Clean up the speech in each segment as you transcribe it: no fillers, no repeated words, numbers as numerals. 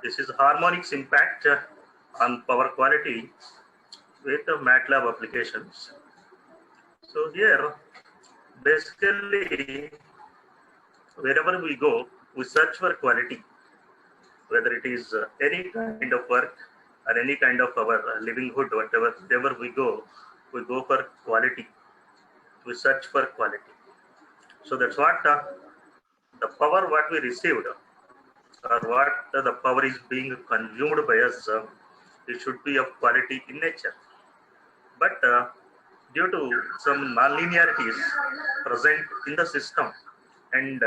This is harmonics impact on power quality with MATLAB applications. So here, basically, wherever we go, we search for quality, whether it is any kind of work or any kind of our livelihood, wherever we go for quality. We search for quality. So that's what the power what we received or what the power is being consumed by us, it should be of quality in nature. But due to some nonlinearities present in the system, and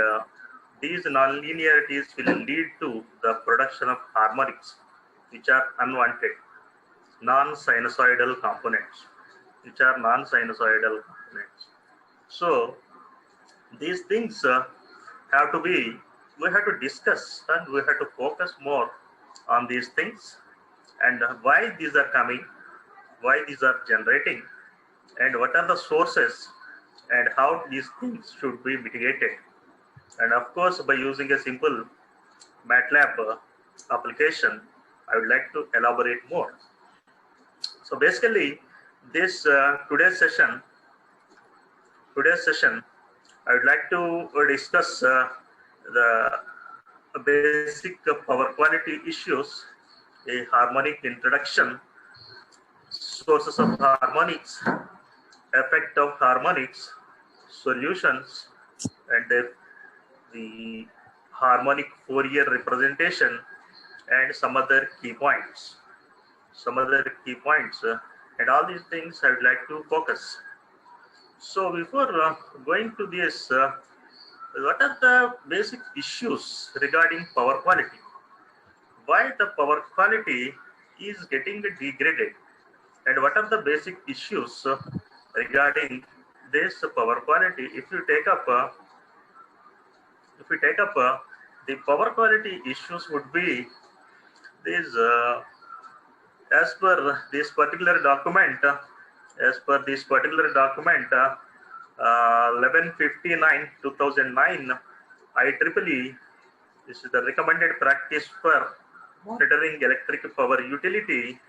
these nonlinearities will lead to the production of harmonics, which are unwanted, non-sinusoidal components, which are non-sinusoidal components. So these things have to be, we have to discuss and we have to focus more on these things and why these are coming, why these are generating, and what are the sources and how these things should be mitigated. And of course, by using a simple MATLAB application, I would like to elaborate more. So basically, this today's session, I would like to discuss the basic power quality issues, a harmonic introduction, sources of harmonics, effect of harmonics, solutions, and the harmonic Fourier representation, and some other key points. And all these things I would like to focus. So before going to this, what are the basic issues regarding power quality? Why the power quality is getting degraded? And what are the basic issues regarding this power quality? If you take up the power quality issues would be these, as per this particular document, 1159/2009 IEEE. This is the recommended practice for monitoring electric power utility.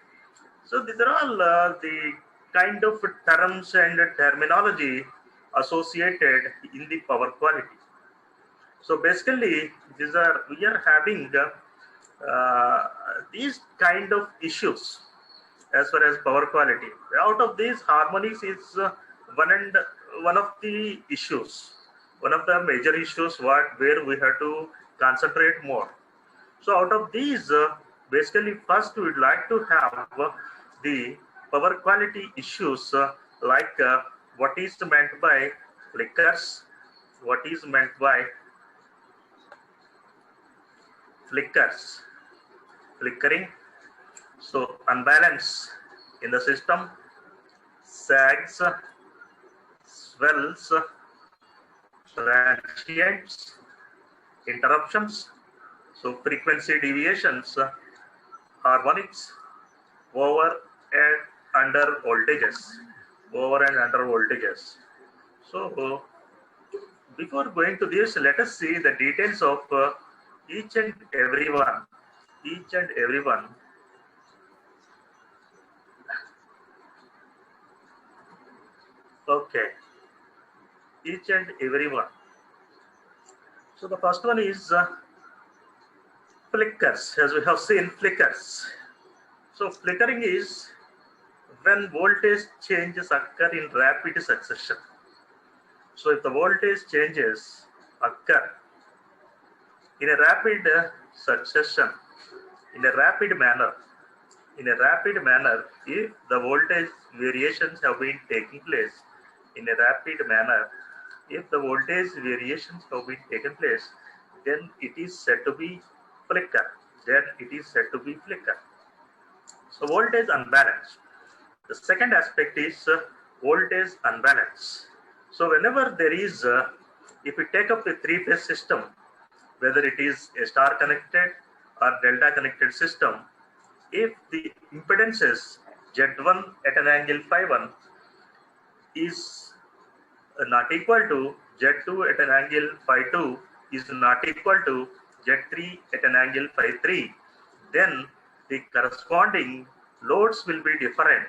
So these are all the kind of terms and terminology associated in the power quality. So basically, we are having these kind of issues as far as power quality. Out of these, harmonics is one of the issues, one of the major issues where we have to concentrate more. So out of these, basically first we would like to have the power quality issues like what is meant by flickers, what is meant by flickering, so unbalance in the system, sags, swells, transients, interruptions, so frequency deviations, harmonics, over and under voltages. So before going to this, let us see the details of each and every one. Okay, each and every one. So the first one is flickers, as we have seen flickers. So flickering is when voltage changes occur in rapid succession. So if the voltage changes occur in a rapid succession, in a rapid manner, if the voltage variations have been taking place in a rapid manner, then it is said to be flicker. So voltage unbalance. The second aspect is voltage unbalance. So whenever there is, if we take up a three-phase system, whether it is a star connected or delta connected system, if the impedances Z1 at an angle phi1 is not equal to Z2 at an angle phi2 is not equal to Z3 at an angle phi3, then the corresponding loads will be different.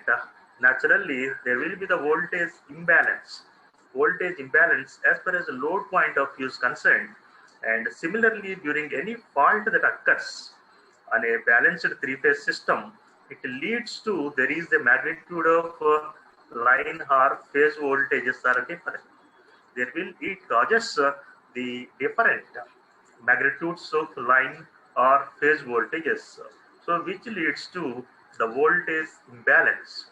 Naturally, there will be the voltage imbalance. Voltage imbalance as far as the load point of view is concerned. And similarly, during any fault that occurs on a balanced three-phase system, it leads to there is a magnitude of line or phase voltages are different. It causes the different magnitudes of line or phase voltages, so which leads to the voltage imbalance,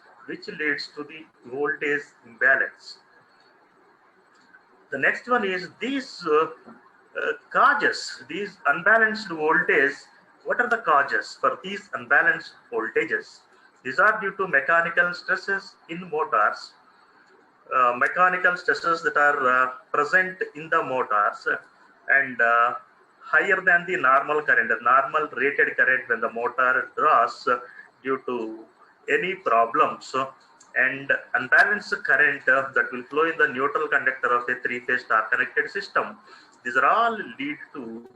The next one is these causes, these unbalanced voltage. What are the causes for these unbalanced voltages? These are due to mechanical stresses in motors, mechanical stresses that are present in the motors, and higher than the normal current, the normal rated current when the motor draws due to any problems, and unbalanced current that will flow in the neutral conductor of a three-phase star-connected system. These are all lead to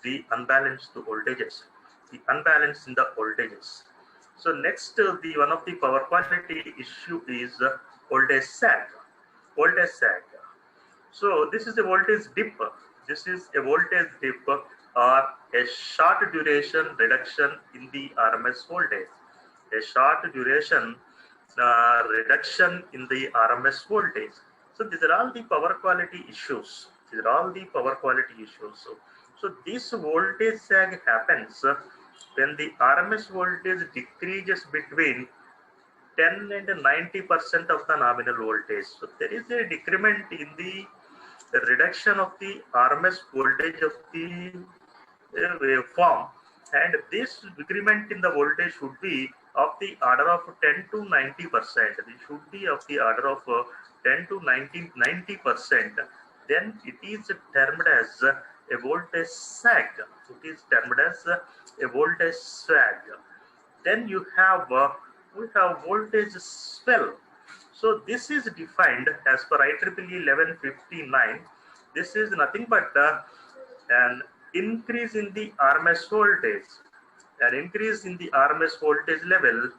the unbalanced voltages, the unbalance in the voltages. So next, the one of the power quality issue is voltage sag. Voltage sag. So this is a voltage dip. This is a voltage dip or a short duration reduction in the RMS voltage. A short duration reduction in the RMS voltage. So these are all the power quality issues. So this voltage sag happens when the RMS voltage decreases between 10 and 90% of the nominal voltage. So there is a decrement in the reduction of the RMS voltage of the waveform, and this decrement in the voltage should be of the order of 10 to 90%. It should be of the order of 10 to 90%. Then it is termed as a voltage sag. Then you have voltage swell. So this is defined as per IEEE 1159. This is nothing but an increase in the RMS voltage, level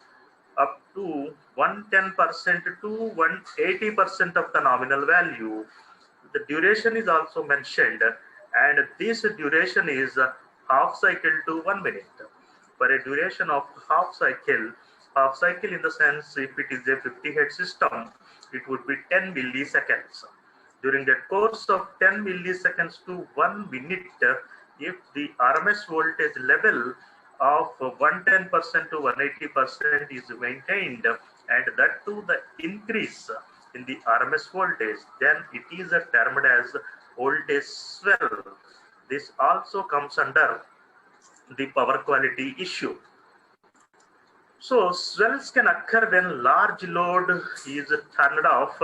up to 110% to 180% of the nominal value. The duration is also mentioned, and this duration is half cycle to 1 minute. For a duration of half cycle in the sense, if it is a 50 Hz system, it would be 10 milliseconds. During the course of 10 milliseconds to 1 minute, if the RMS voltage level of 110% to 180% is maintained, and that too the increase in the RMS voltage, then it is termed as voltage swell. This also comes under the power quality issue. So swells can occur when large load is turned off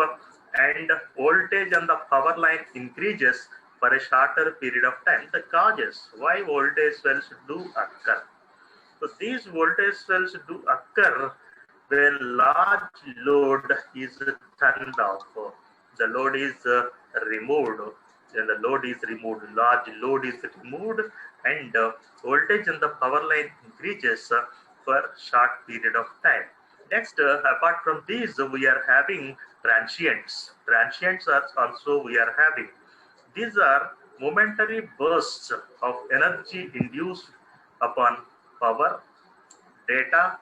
and voltage on the power line increases for a shorter period of time. The causes why voltage swells do occur. So these voltage swells do occur when large load is turned off. The load is removed. When the load is removed, large load is removed, and voltage on the power line increases for short period of time. Next, apart from these, we are having transients. Transients are also we are having. These are momentary bursts of energy induced upon power, data,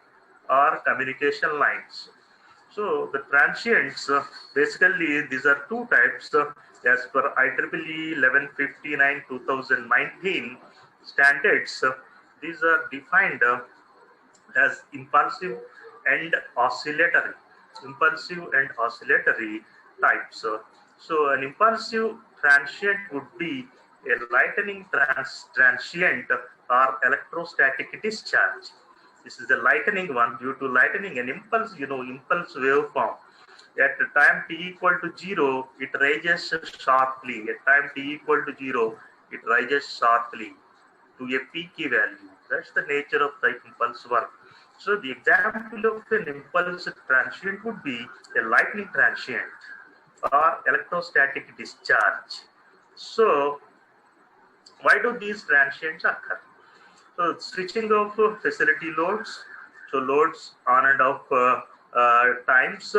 or communication lines. So the transients, basically these are two types as per IEEE 1159 2019 standards. These are defined as impulsive and oscillatory types. So an impulsive transient would be a lightning transient or electrostatic discharge. This is a lightning one. Due to lightning, an impulse, impulse waveform. At time t equal to 0, it rises sharply. At time t equal to 0, it rises sharply to a peak value. That's the nature of the impulse work. So the example of an impulse transient would be a lightning transient or electrostatic discharge. So why do these transients occur? So switching of facility loads, so loads on and off times,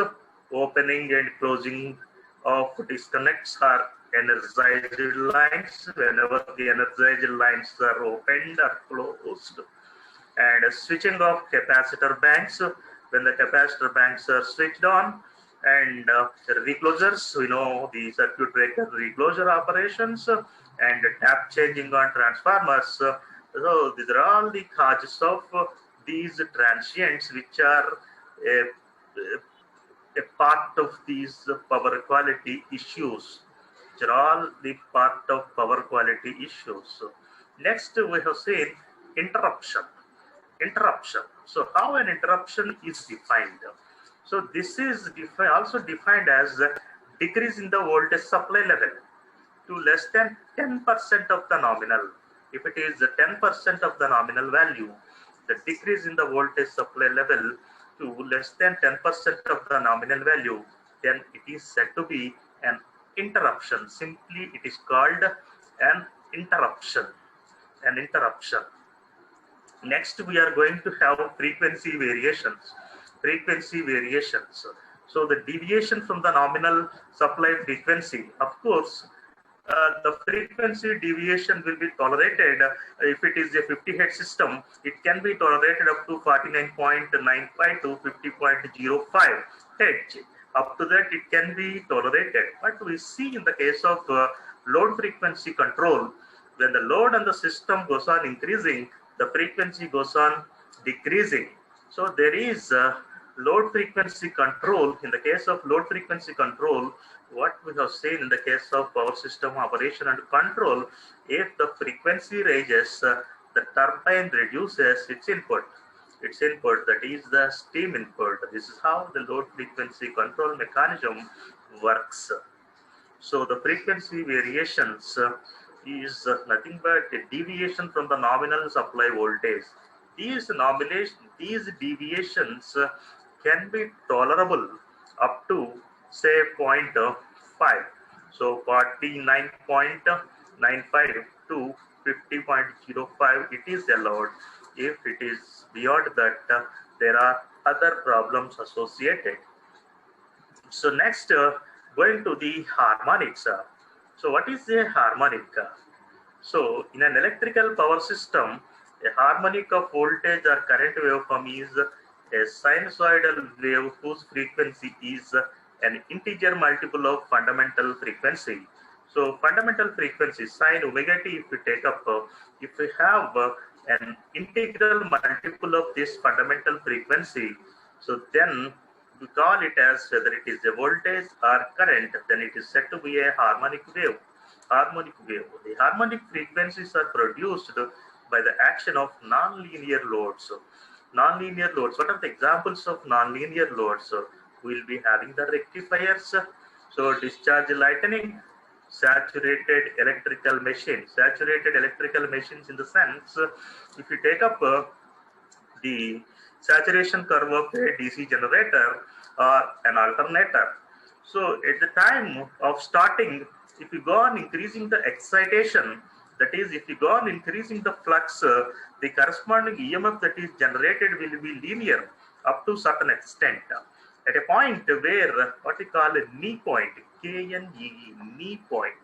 opening and closing of disconnects are energized lines whenever the energized lines are opened or closed, and switching of capacitor banks when the capacitor banks are switched on, and reclosures, we know the circuit breaker reclosure operations, and tap changing on transformers. So these are all the causes of these transients which are a part of these power quality issues, which are all the part of power quality issues. So next we have seen interruption. So how an interruption is defined? So this is also defined as a decrease in the voltage supply level to less than 10% of the nominal. If it is 10% of the nominal value, the decrease in the voltage supply level to less than 10% of the nominal value, then it is said to be an interruption. Simply, it is called an interruption. An interruption. Next, we are going to have frequency variations. Frequency variations. So the deviation from the nominal supply frequency, of course, the frequency deviation will be tolerated. If it is a 50 Hz system, it can be tolerated up to 49.95 to 50.05 Hz. Up to that, it can be tolerated. But we see in the case of load frequency control, when the load on the system goes on increasing, the frequency goes on decreasing. So there is load frequency control. In the case of load frequency control, what we have seen in the case of power system operation and control, if the frequency ranges, the turbine reduces its input. That is the steam input. This is how the load frequency control mechanism works. So the frequency variations is nothing but a deviation from the nominal supply voltage. These deviations can be tolerable up to say 0.5. So 49.95 to 50.05 it is allowed. If it is beyond that, there are other problems associated. So next, going to the harmonics. So what is a harmonic? So in an electrical power system, a harmonic of voltage or current waveform is a sinusoidal wave whose frequency is an integer multiple of fundamental frequency. So fundamental frequency sin omega t, if we take up, if we have an integral multiple of this fundamental frequency, so then we call it as whether it is a voltage or current, then it is said to be a harmonic wave. The harmonic frequencies are produced by the action of non-linear loads. Non-linear loads. What are the examples of non-linear loads? We'll be having the rectifiers. So discharge lightning, saturated electrical machines. Saturated electrical machines in the sense, if you take up the saturation curve of a DC generator or an alternator. So at the time of starting, if you go on increasing the excitation, that is, if you go on increasing the flux, the corresponding EMF that is generated will be linear up to certain extent. At a point where what we call a knee point, K-N-E-E, knee point.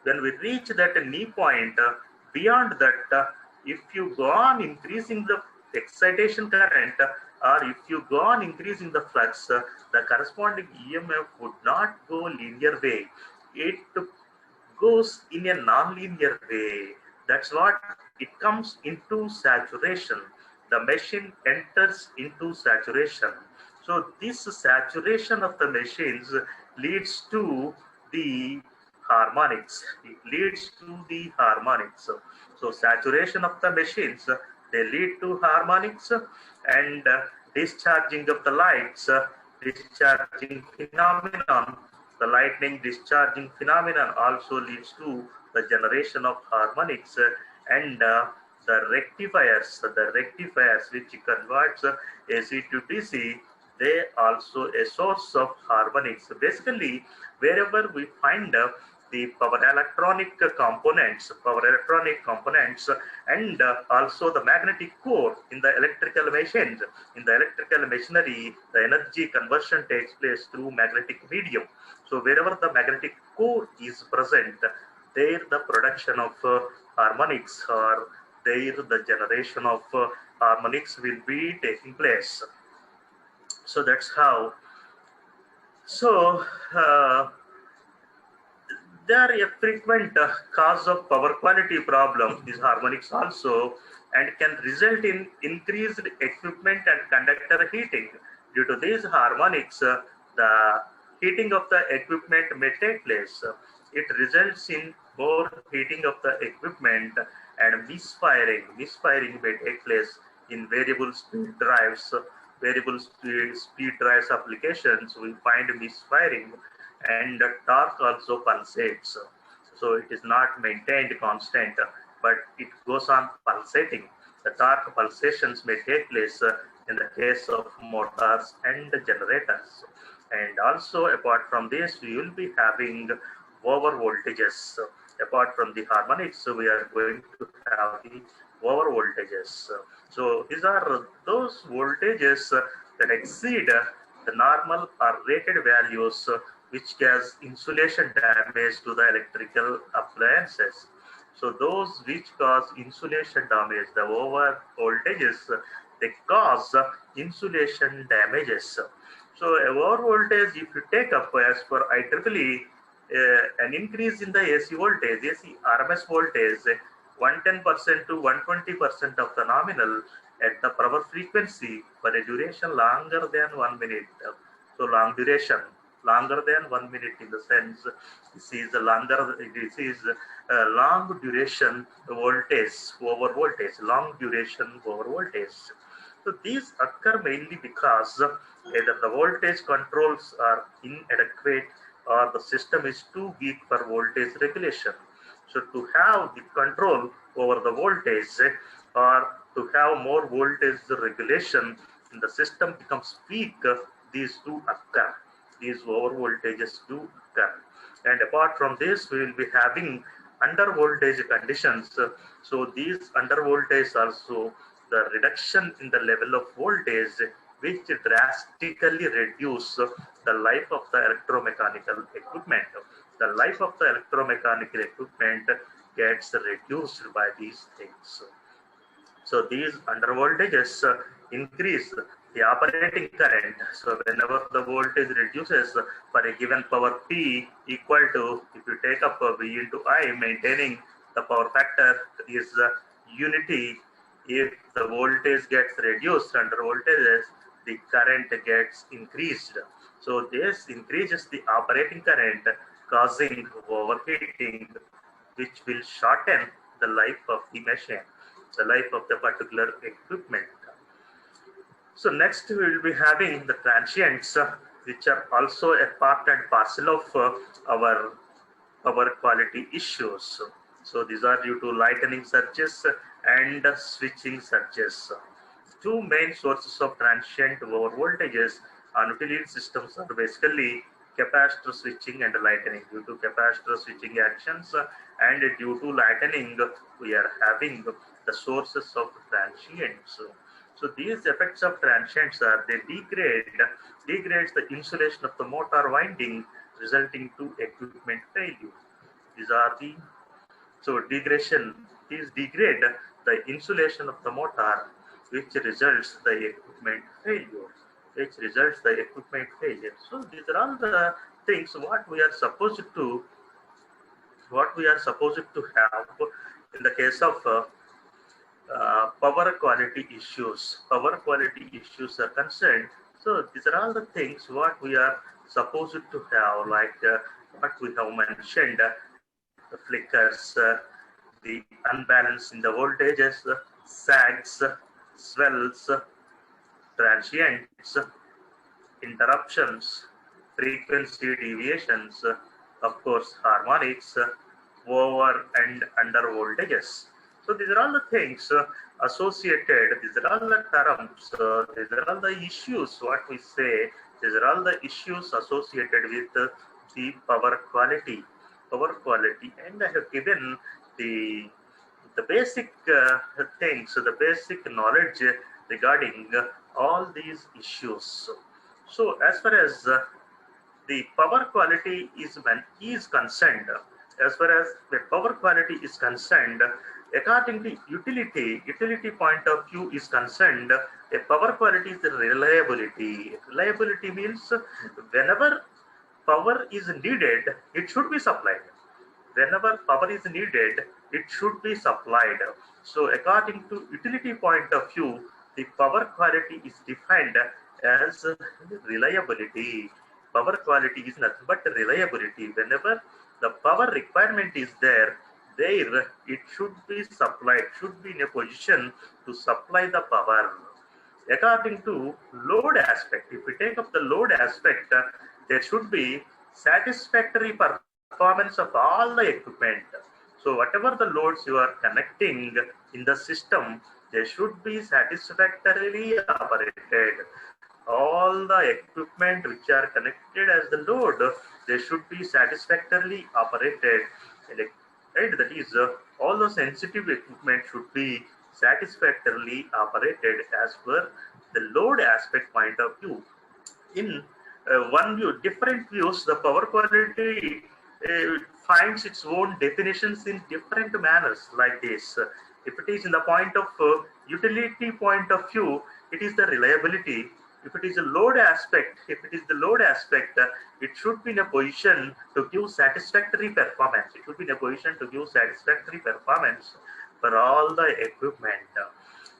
When we reach that knee point, beyond that, if you go on increasing the excitation current, or if you go on increasing the flux, the corresponding EMF would not go linear way. It goes in a non-linear way. That's what it comes into saturation. The machine enters into saturation. So this saturation of the machines leads to the harmonics. It leads to the harmonics. So saturation of the machines, they lead to harmonics, and discharging of the lights, discharging phenomenon, the lightning discharging phenomenon also leads to the generation of harmonics, and the rectifiers which converts AC to DC, they also a source of harmonics. Basically, wherever we find the power electronic components, and also the magnetic core in the electrical machines. In the electrical machinery, the energy conversion takes place through magnetic medium. So wherever the magnetic core is present, there the production of harmonics, or there the generation of harmonics will be taking place. So that's how. So they are a frequent cause of power quality problems, these harmonics also, and can result in increased equipment and conductor heating. Due to these harmonics, the heating of the equipment may take place. It results in more heating of the equipment and misfiring. Misfiring may take place in variable speed drives. Variable speed drives applications, we find misfiring, and the torque also pulsates. So it is not maintained constant, but it goes on pulsating. The torque pulsations may take place in the case of motors and generators. And also, apart from this, we will be having over voltages. Apart from the harmonics, we are going to have the over voltages. So these are those voltages that exceed the normal or rated values, which cause insulation damage to the electrical appliances. So those which cause insulation damage, the over voltages, they cause insulation damages. So over voltage, if you take up as per IEEE, an increase in the AC voltage, AC RMS voltage, 110% to 120% of the nominal at the proper frequency for a duration longer than 1 minute. So long duration, longer than 1 minute, in the sense this is a longer, this is a long duration voltage, over voltage, long duration over voltage. So these occur mainly because either the voltage controls are inadequate or the system is too weak for voltage regulation. So to have the control over the voltage, or to have more voltage regulation in the system becomes weak, these do occur. These over voltages do occur. And apart from this, we will be having under voltage conditions. So these under voltage also, the reduction in the level of voltage, which drastically reduce the life of the electromechanical equipment. The life of the electromechanical equipment gets reduced by these things. So these under voltages increase the operating current. So whenever the voltage reduces for a given power P equal to, if you take up V into I, maintaining the power factor is unity. If the voltage gets reduced under voltages, the current gets increased. So this increases the operating current, causing overheating, which will shorten the life of the machine, the life of the particular equipment. So next we will be having the transients, which are also a part and parcel of our power quality issues. So these are due to lightning surges and switching surges. Two main sources of transient over voltages on utility systems are basically capacitor switching and lightning. Due to capacitor switching actions and due to lightning, we are having the sources of transients. So these effects of transients are, they degrades the insulation of the motor winding, resulting to equipment failure. These are the, so degradation, these degrade the insulation of the motor, which results the equipment failure. So these are all the things what we are supposed to have in the case of power quality issues. Power quality issues are concerned. So these are all the things what we are supposed to have, like what we have mentioned, the flickers, the unbalance in the voltages, sags, swells, transients, interruptions, frequency deviations, of course harmonics, over and under voltages. So these are all the things associated, these are all the terms, these are all the issues, what we say, these are all the issues associated with the power quality power quality, and I have given the basic things, the basic knowledge regarding all these issues. So as far as the power quality is concerned, as far as the power quality is concerned, according to utility point of view is concerned, a power quality is the reliability. Reliability means whenever power is needed, it should be supplied. Whenever power is needed, it should be supplied. So according to utility point of view, the power quality is defined as reliability. Power quality is nothing but reliability. Whenever the power requirement is there, it should be supplied, should be in a position to supply the power. According to load aspect, if we take up the load aspect, there should be satisfactory performance of all the equipment. So whatever the loads you are connecting in the system, they should be satisfactorily operated. All the equipment which are connected as the load, they should be satisfactorily operated. Right? That is, all the sensitive equipment should be satisfactorily operated as per the load aspect point of view. In one view, different views, the power quality finds its own definitions in different manners like this. If it is in the point of utility point of view, it is the reliability. If it is a load aspect, it should be in a position to give satisfactory performance. It should be in a position to give satisfactory performance for all the equipment.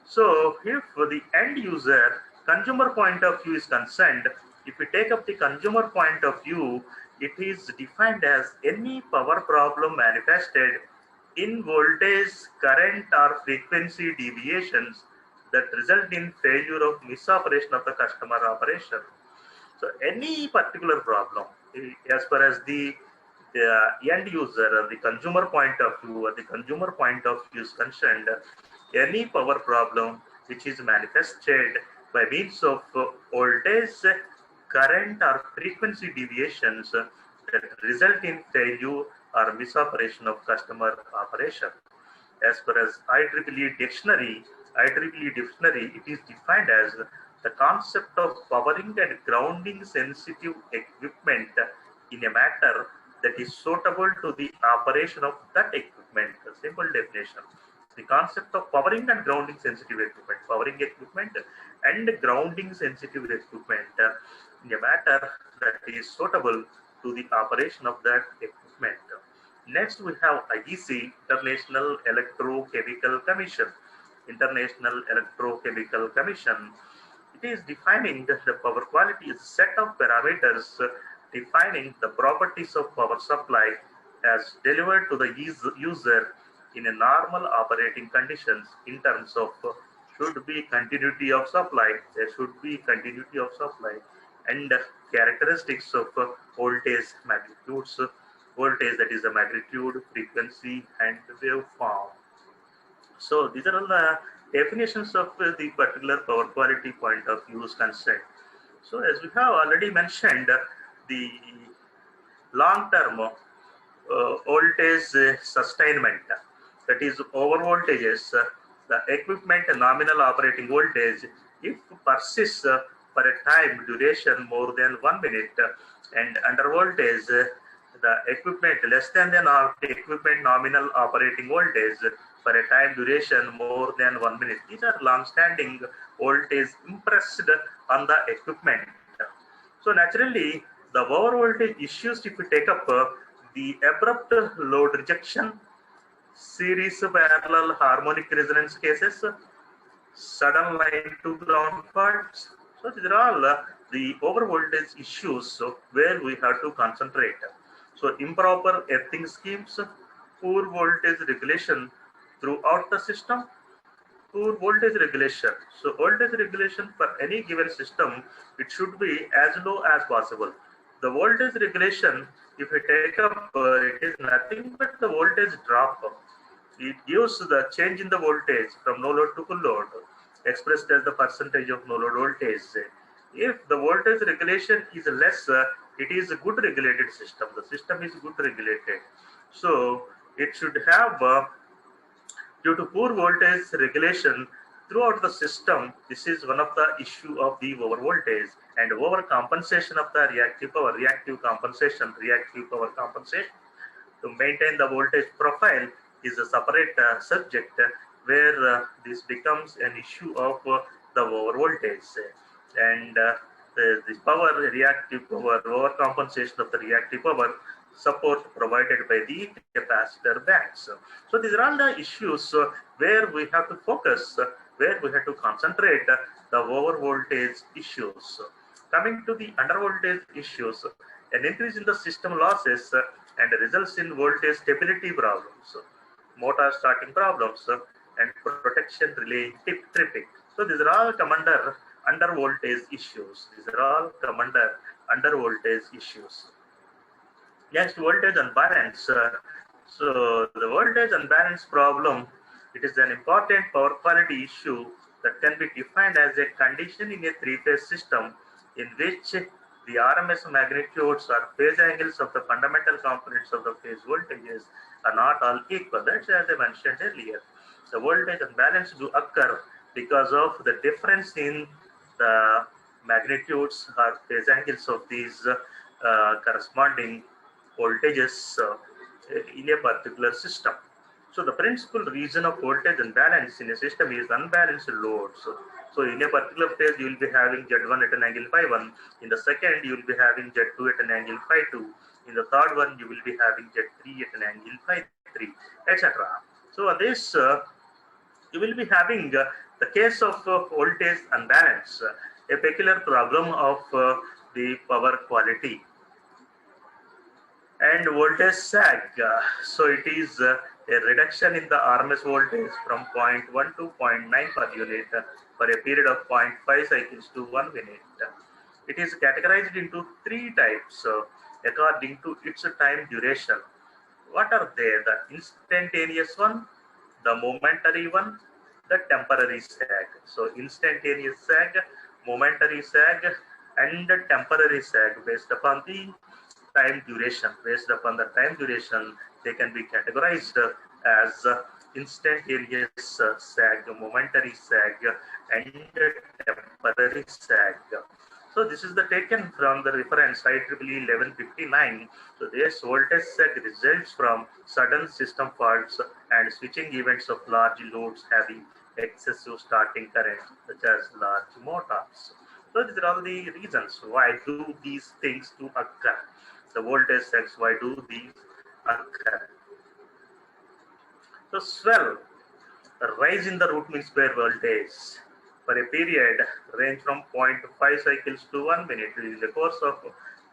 So if the end user consumer point of view is concerned, if we take up the consumer point of view, it is defined as any power problem manifested in voltage, current or frequency deviations that result in failure of misoperation of the customer operation. So any particular problem, as far as the end user or the consumer point of view is concerned, any power problem which is manifested by means of voltage, current or frequency deviations that result in failure or misoperation of customer operation. As per as IEEE dictionary, it is defined as the concept of powering and grounding sensitive equipment in a manner that is suitable to the operation of that equipment. A simple definition. The concept of powering and grounding sensitive equipment, and grounding sensitive equipment in a manner that is suitable to the operation of that equipment. Next, we have IEC, International Electrochemical Commission. International Electrochemical Commission. It is defining the power quality is a set of parameters defining the properties of power supply as delivered to the user in a normal operating conditions in terms of should be continuity of supply, there should be continuity of supply, and characteristics of voltage magnitudes, voltage that is the magnitude, frequency, and waveform. So these are all the definitions of the particular power quality point of view is concerned. So as we have already mentioned, the long-term voltage sustainment, that is over voltages, the equipment nominal operating voltage, if persists for a time duration more than 1 minute, and under voltage, the equipment less than the equipment nominal operating voltage for a time duration more than 1 minute. These are long-standing voltage impressed on the equipment. So naturally, the over voltage issues, if we take up the abrupt load rejection, series parallel harmonic resonance cases, sudden line to ground faults. So these are all the over voltage issues where we have to concentrate. So improper earthing schemes, poor voltage regulation throughout the system, poor voltage regulation. So voltage regulation for any given system, it should be as low as possible. The voltage regulation, if we take up, it is nothing but the voltage drop. It gives the change in the voltage from no load to full load, expressed as the percentage of no load voltage. If the voltage regulation is less, it is a good regulated system. The system is good regulated. So it should have, due to poor voltage regulation throughout the system, this is one of the issue of the over voltage and over compensation of the reactive power, reactive power compensation. To maintain the voltage profile is a separate subject where this becomes an issue of the over voltage and the power, reactive power, overcompensation of the reactive power support provided by the capacitor banks. So these are all the issues where we have to focus, where we have to concentrate the over voltage issues. Coming to the under voltage issues, an increase in the system losses and results in voltage stability problems, motor starting problems, and protection relay tripping. So these are all come under voltage issues. These are all come under voltage issues. Next, voltage unbalance. So the voltage unbalance problem, it is an important power quality issue that can be defined as a condition in a three-phase system in which the RMS magnitudes or phase angles of the fundamental components of the phase voltages are not all equal. That's as I mentioned earlier. The voltage unbalance do occur because of the difference in the magnitudes or phase angles of these corresponding voltages in a particular system. So the principal reason of voltage unbalance in a system is unbalanced loads. So in a particular phase, you will be having Z1 at an angle phi1. In the second, you will be having Z2 at an angle phi2. In the third one, you will be having Z3 at an angle phi3, etc. So on this, you will be having the case of voltage unbalance, a peculiar problem of the power quality. And voltage sag, so it is a reduction in the RMS voltage from 0.1 to 0.9 per unit for a period of 0.5 cycles to 1 minute. It is categorized into three types according to its time duration. What are they? The instantaneous one, the momentary one, the temporary sag. So instantaneous sag, momentary sag, and the temporary sag based upon the time duration. Based upon the time duration, they can be categorized as instantaneous sag, momentary sag, and temporary sag. So this is the taken from the reference IEEE 1159. So this voltage sag results from sudden system faults and switching events of large loads having excessive starting current, such as large motors. So these are all the reasons why do these things to occur. The voltage sags, why do these occur? So swell, a rise in the root mean square voltage for a period range from 0.5 cycles to 1 minute in the course of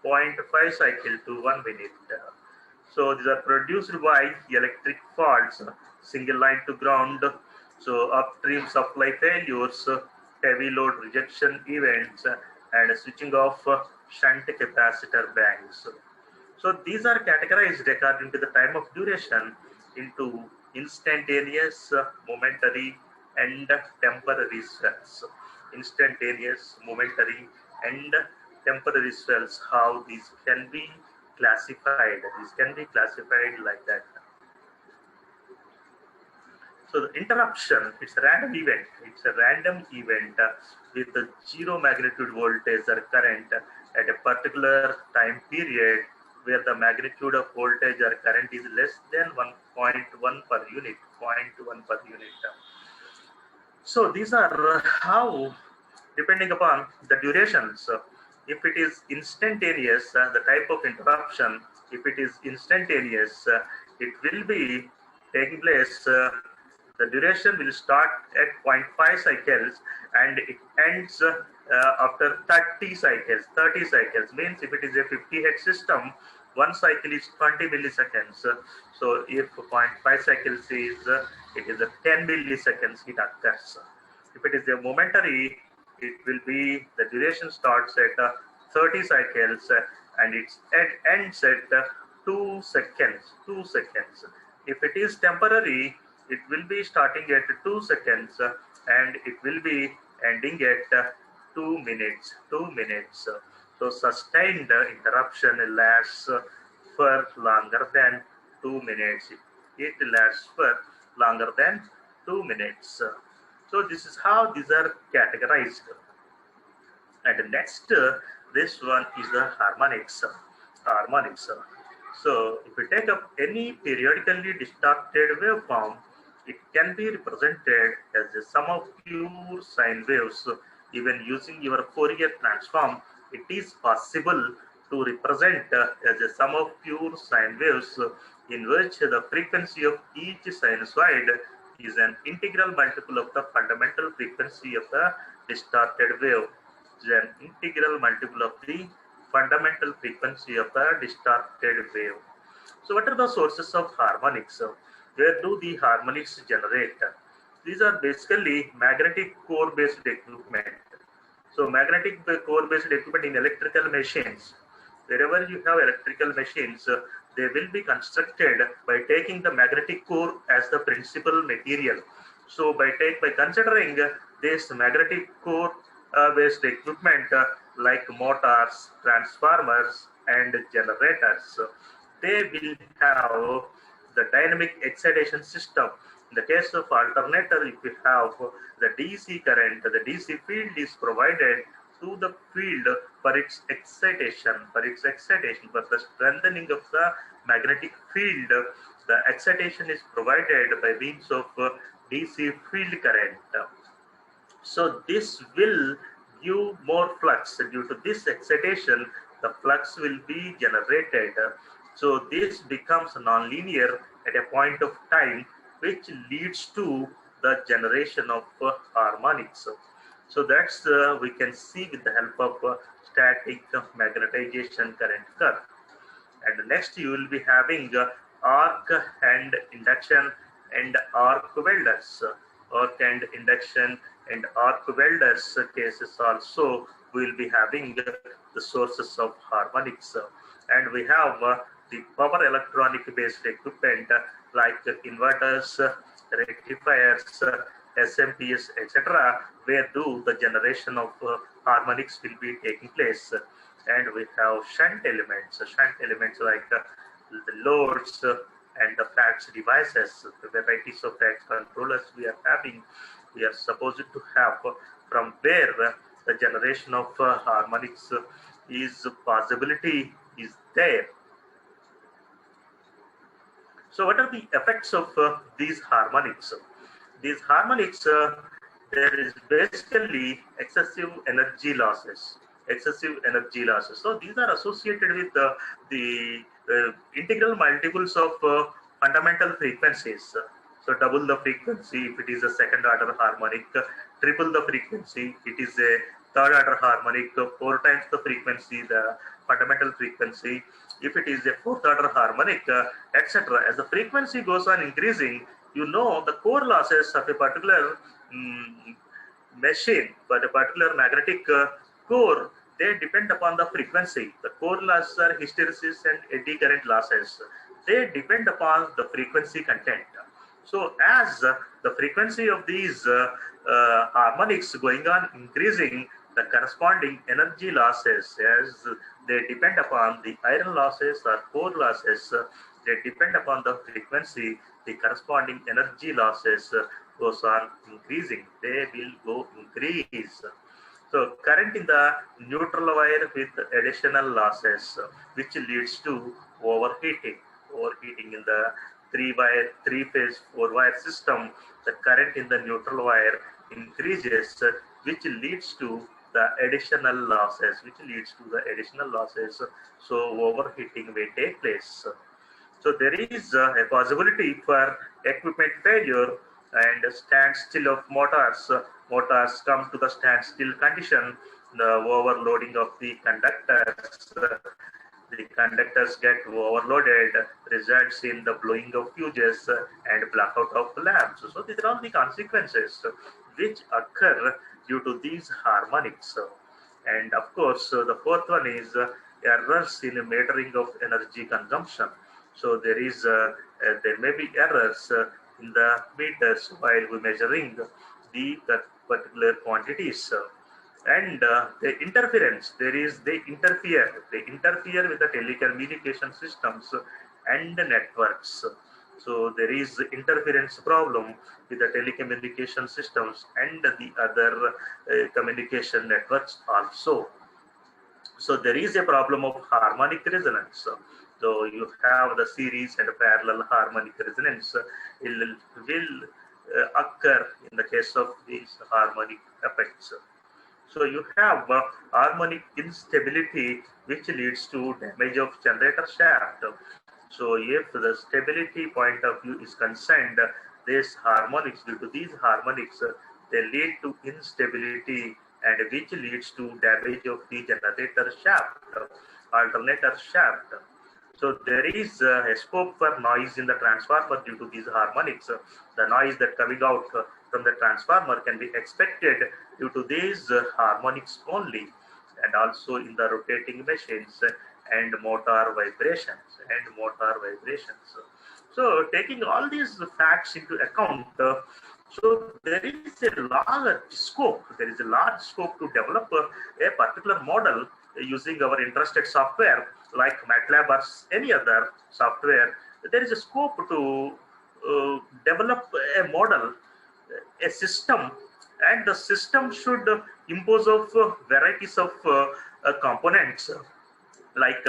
0.5 cycle to 1 minute. So these are produced by electric faults, single line to ground, so upstream supply failures, heavy load rejection events, and switching off shunt capacitor banks. So these are categorized according to the time of duration into instantaneous, momentary, and temporary swells. Instantaneous, momentary, and temporary swells, how these can be classified. These can be classified like that. So the interruption, it's a random event. It's a random event with the zero magnitude voltage or current at a particular time period where the magnitude of voltage or current is less than 1.1 per unit, 0.1 per unit. So these are how, depending upon the durations, if it is instantaneous, the type of interruption, if it is instantaneous, it will be taking place, the duration will start at 0.5 cycles and it ends after 30 cycles. 30 cycles means if it is a 50 Hz system, one cycle is 20 milliseconds. So if 0.5 cycles is, it is a 10 milliseconds it occurs. If it is a momentary, it will be, the duration starts at 30 cycles and it ends at 2 seconds. 2 seconds. If it is temporary, it will be starting at 2 seconds and it will be ending at 2 minutes. 2 minutes. So So sustained interruption lasts for longer than 2 minutes. It lasts for longer than 2 minutes. So this is how these are categorized. And next, this one is the harmonics. Harmonics. So if we take up any periodically distorted waveform, it can be represented as a sum of pure sine waves. Even using your Fourier transform, it is possible to represent as a sum of pure sine waves in which the frequency of each sinusoid is an integral multiple of the fundamental frequency of the distorted wave. Is an integral multiple of the fundamental frequency of the distorted wave. So what are the sources of harmonics? Where do the harmonics generate? These are basically magnetic core based equipment. So magnetic core based equipment in electrical machines. Wherever you have electrical machines, they will be constructed by taking the magnetic core as the principal material. So by considering this magnetic core based equipment like motors, transformers, and generators, they will have the dynamic excitation system. In the case of alternator, if you have the DC current, the DC field is provided to the field for its excitation, for the strengthening of the magnetic field. The excitation is provided by means of DC field current. So this will give more flux. Due to this excitation, the flux will be generated. So this becomes nonlinear at a point of time, which leads to the generation of harmonics. So that's we can see with the help of static magnetization current curve. And next you will be having arc and induction and arc welders. Arc and induction and arc welders cases also we will be having the sources of harmonics. And we have the power electronic based equipment like inverters, rectifiers, SMPS, etc., where do the generation of harmonics will be taking place. And we have shunt elements like the loads and the FACTS devices, the varieties of FACTS controllers we are having. We are supposed to have from where the generation of harmonics is possibility is there. So what are the effects of these harmonics? These harmonics, there is basically excessive energy losses. So these are associated with the integral multiples of fundamental frequencies. So double the frequency if it is a second order harmonic, triple the frequency, it is a third order harmonic, 4 times the frequency, the fundamental frequency. If it is a fourth order harmonic, etc. As the frequency goes on increasing, you know the core losses of a particular machine, but a particular magnetic core, they depend upon the frequency. The core losses are hysteresis and eddy current losses. They depend upon the frequency content. So as the frequency of these harmonics going on increasing, the corresponding energy losses, as they depend upon the iron losses or core losses, they depend upon the frequency, the corresponding energy losses goes on increasing. They will go increase. So current in the neutral wire with additional losses, which leads to overheating. Overheating in the 3-phase 4-wire system, the current in the neutral wire increases, which leads to the additional losses. So overheating may take place. So there is a possibility for equipment failure and standstill of motors. Motors come to the standstill condition, the overloading of the conductors. The conductors get overloaded, results in the blowing of fuses and blackout of lamps. So these are all the consequences which occur due to these harmonics. And of course, the fourth one is errors in metering of energy consumption. So there may be errors in the meters while we measuring the particular quantities. and the interference, they interfere with the telecommunication systems and the networks. So there is interference problem with the telecommunication systems and the other communication networks also. So there is a problem of harmonic resonance. So you have the series and parallel harmonic resonance will occur in the case of these harmonic effects. So you have harmonic instability, which leads to damage of generator shaft. So if the stability point of view is concerned, these harmonics, due to these harmonics, they lead to instability, and which leads to damage of the generator shaft, alternator shaft. So there is a scope for noise in the transformer due to these harmonics. The noise that coming out from the transformer can be expected due to these harmonics only, and also in the rotating machines and motor vibrations. So taking all these facts into account, so there is a large scope to develop a particular model using our interested software like MATLAB or any other software. There is a scope to develop a model, a system, and the system should impose of varieties of components like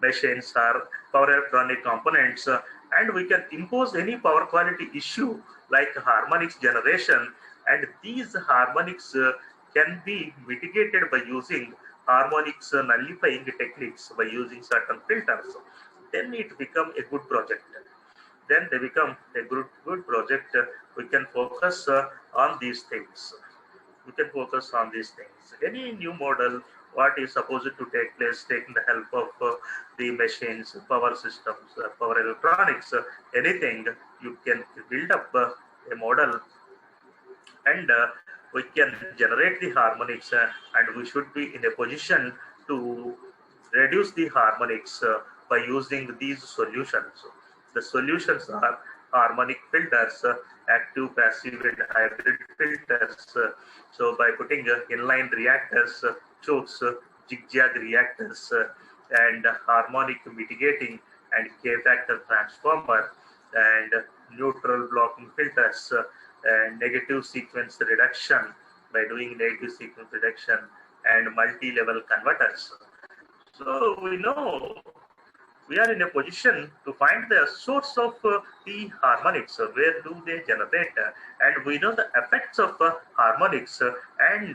machines or power electronic components, and we can impose any power quality issue like harmonics generation, and these harmonics can be mitigated by using harmonics nullifying techniques by using certain filters. Then it become a good project. Then they become a good project. We can focus on these things. Any new model, what is supposed to take place, taking the help of the machines, power systems, power electronics, anything, you can build up a model, and we can generate the harmonics, and we should be in a position to reduce the harmonics by using these solutions. The solutions are harmonic filters, active, passive, and hybrid filters. So by putting inline reactors, chokes, zigzag reactors, and harmonic mitigating and K-factor transformer, and neutral blocking filters, and negative sequence reduction by doing negative sequence reduction, and multi-level converters. So we know we are in a position to find the source of the harmonics, where do they generate, and we know the effects of harmonics, and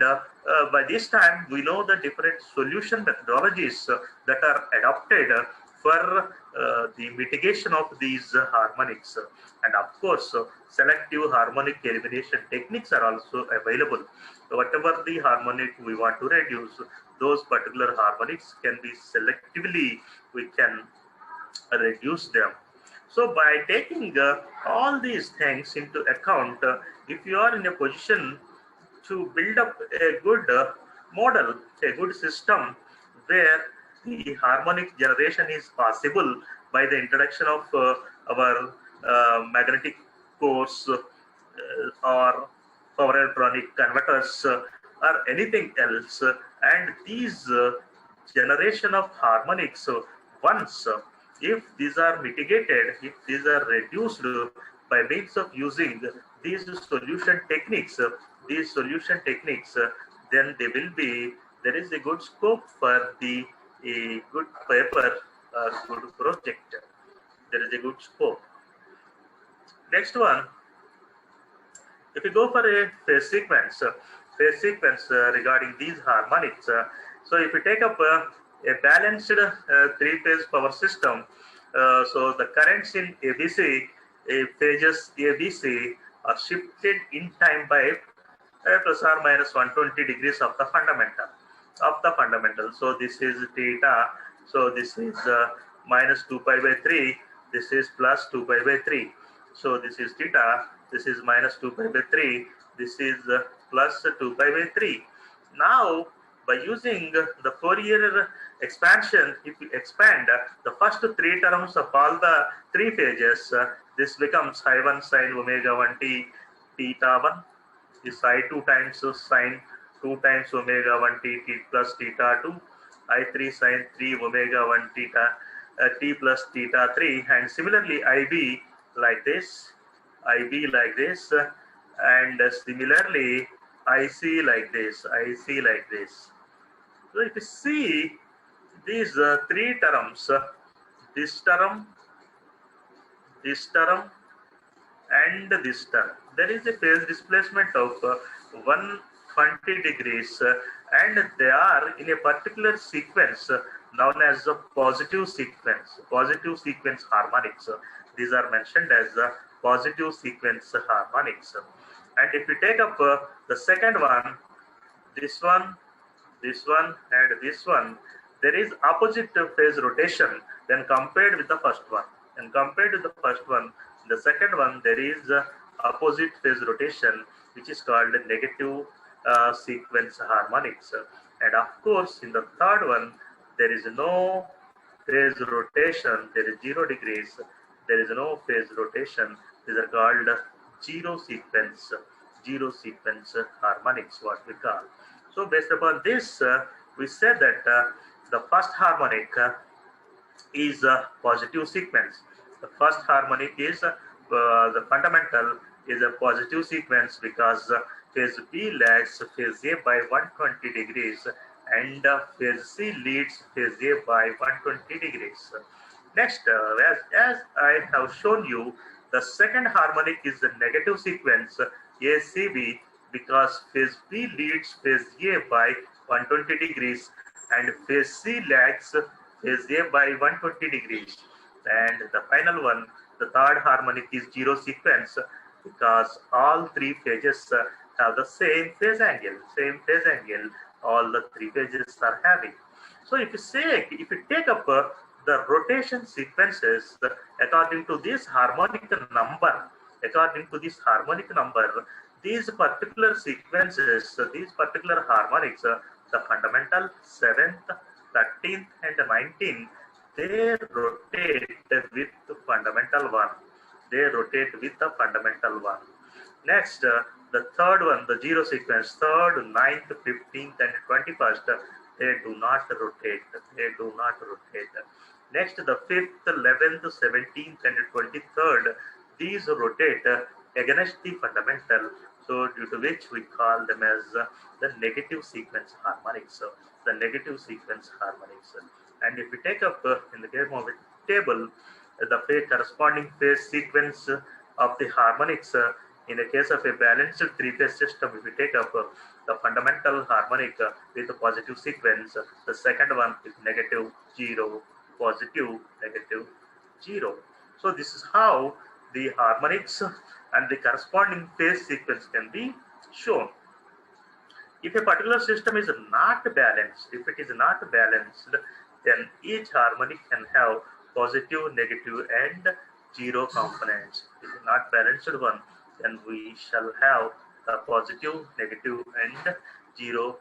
by this time we know the different solution methodologies that are adopted for the mitigation of these harmonics, and of course selective harmonic elimination techniques are also available. So whatever the harmonic we want to reduce, those particular harmonics can be selectively, we can reduce them. So by taking all these things into account, if you are in a position to build up a good model, a good system where the harmonic generation is possible by the introduction of our magnetic cores or power electronic converters or anything else, and these generation of harmonics, once if these are mitigated, if these are reduced by means of using these solution techniques, then there is a good scope for a good paper or good project. There is a good scope. Next one, if you go for a phase sequence regarding these harmonics, so if you take up a balanced three-phase power system, so the currents in ABC, phases ABC are shifted in time by plus or minus 120 degrees of the fundamental. So this is theta. So this is minus 2 pi by 3. This is plus 2 pi by 3. So this is theta. This is minus 2 pi by 3. This is plus 2 pi by 3. Now, by using the Fourier expansion, if you expand the first three terms of all the three phases, this becomes I1 sine omega 1 t theta 1 is I2 times sine 2 times omega 1 t plus theta 2, I3 sin 3 omega 1 theta t plus theta 3, and similarly IB like this, IB like this, and similarly IC like this, IC like this. So if you see these three terms, this term, and this term, there is a phase displacement of 120 degrees, and they are in a particular sequence known as the positive sequence harmonics. These are mentioned as the positive sequence harmonics. And if we take up the second one, this one, and this one, there is opposite phase rotation when compared with the first one. And compared to the first one, the second one, there is opposite phase rotation, which is called negative sequence harmonics. And of course, in the third one, there is no phase rotation, there is 0 degrees, there is no phase rotation. These are called zero sequence harmonics, what we call. So based upon this, we said that the first harmonic is a positive sequence. The first harmonic is the fundamental is a positive sequence because phase B lags phase A by 120 degrees and phase C leads phase A by 120 degrees. Next, as I have shown you, the second harmonic is the negative sequence ACB because phase B leads phase A by 120 degrees and phase C lags phase A by 120 degrees. And the final one, the third harmonic, is zero sequence because all three phases have the same phase angle, all the three phases are having. So if you take up the rotation sequences according to this harmonic number, these particular sequences, these particular harmonics, the fundamental 7th, 13th, and 19th, they rotate with the fundamental one. Next, the third one, the zero sequence, 3rd, 9th, 15th, and 21st, they do not rotate. Next, the 5th, 11th, 17th, and 23rd, these rotate against the fundamental. So due to which we call them as the negative sequence harmonics. And if we take up in the case of a table, the corresponding phase sequence of the harmonics in the case of a balanced three-phase system, if we take up the fundamental harmonic with a positive sequence, the second one is negative 0, positive, negative 0. So this is how the harmonics and the corresponding phase sequence can be shown. If a particular system is not balanced, then each harmonic can have positive, negative, and 0 components. If it is not balanced one, then we shall have a positive, negative, and 0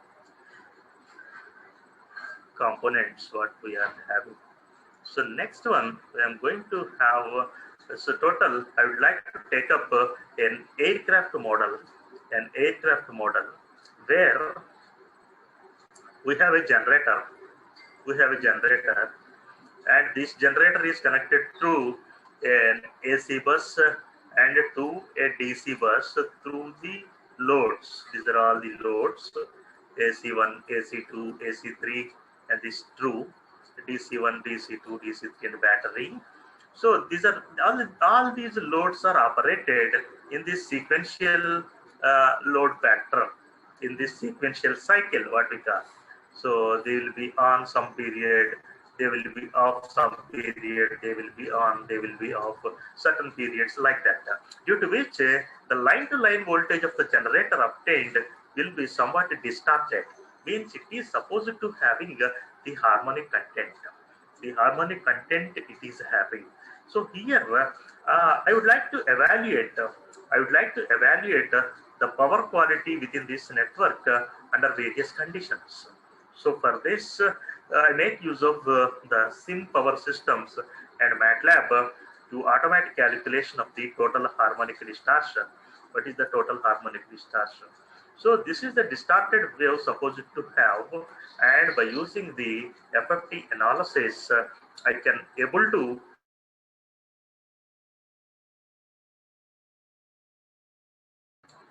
components what we are having. So next one, I am going to have total. I would like to take up an aircraft model, where we have a generator. And this generator is connected to an AC bus and to a DC bus through the loads. These are all the loads: AC1, AC2, AC3, and this through DC1, DC2, DC3, and battery. So these are all these loads are operated in this sequential load factor, in this sequential cycle, what we call. So they will be on some period, they will be off some period, they will be on, they will be off certain periods, like that. Due to which the line-to-line voltage of the generator obtained will be somewhat distorted. Means it is supposed to having the harmonic content. It is having. So here I would like to evaluate the power quality within this network under various conditions. So for this, I make use of the SIM power systems and MATLAB to automatic calculation of the total harmonic distortion. What is the total harmonic distortion? So this is the distorted wave supposed to have, and by using the FFT analysis, I can able to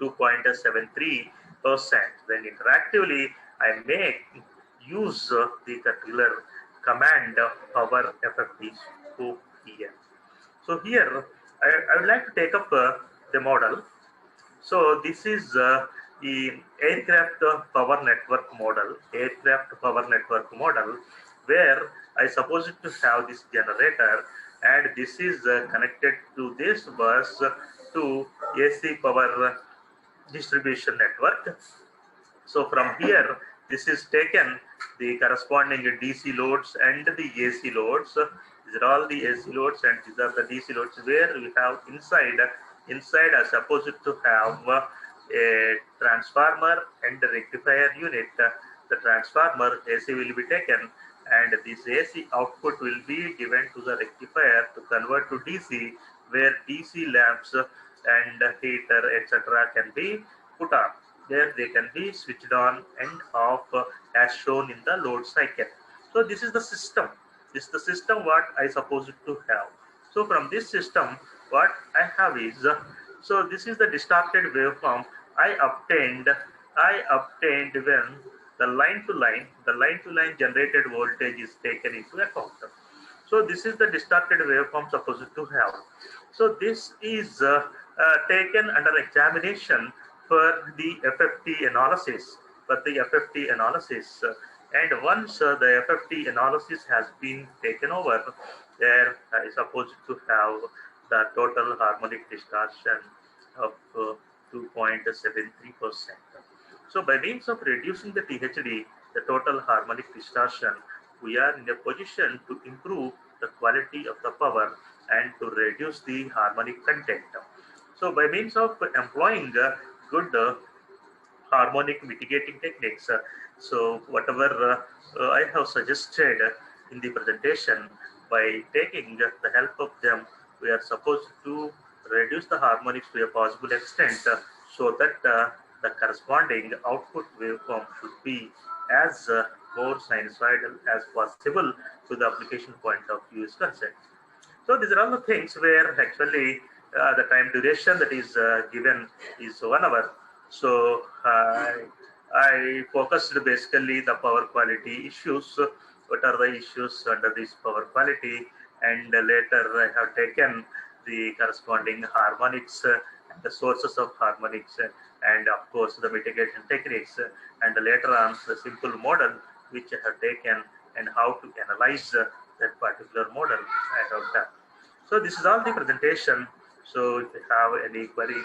.73%. Then interactively, I may use the particular command power FFT scope here. So here, I would like to take up the model. So this is the aircraft power network model, where I suppose to have this generator, and this is connected to this bus to AC power distribution network. So from here, this is taken the corresponding DC loads and the AC loads. These are all the AC loads and these are the DC loads, where we have inside are supposed to have a transformer and a rectifier unit. The transformer AC will be taken, and this AC output will be given to the rectifier to convert to DC, where DC lamps and heater etc. can be put on. There they can be switched on and off as shown in the load cycle. So this is the system. This is the system what I supposed to have. So from this system, what I have is, so this is the distorted waveform I obtained. When the line to line generated voltage is taken into account. So this is the distorted waveform supposed to have. So this is taken under examination for the FFT analysis. And once the FFT analysis has been taken over, there is supposed to have the total harmonic distortion of 2.73%. So by means of reducing the THD, the total harmonic distortion, we are in a position to improve the quality of the power and to reduce the harmonic content. So by means of employing good harmonic mitigating techniques, so whatever I have suggested in the presentation, by taking the help of them, we are supposed to reduce the harmonics to a possible extent, so that the corresponding output waveform should be as more sinusoidal as possible to the application point of view is concerned. So these are all the things where actually the time duration that is given is 1 hour. So I focused basically the power quality issues. What are the issues under this power quality? And later I have taken the corresponding harmonics and the sources of harmonics, and of course the mitigation techniques, and later on the simple model which I have taken and how to analyze that particular model I have done. So this is all the presentation. So if you have any queries,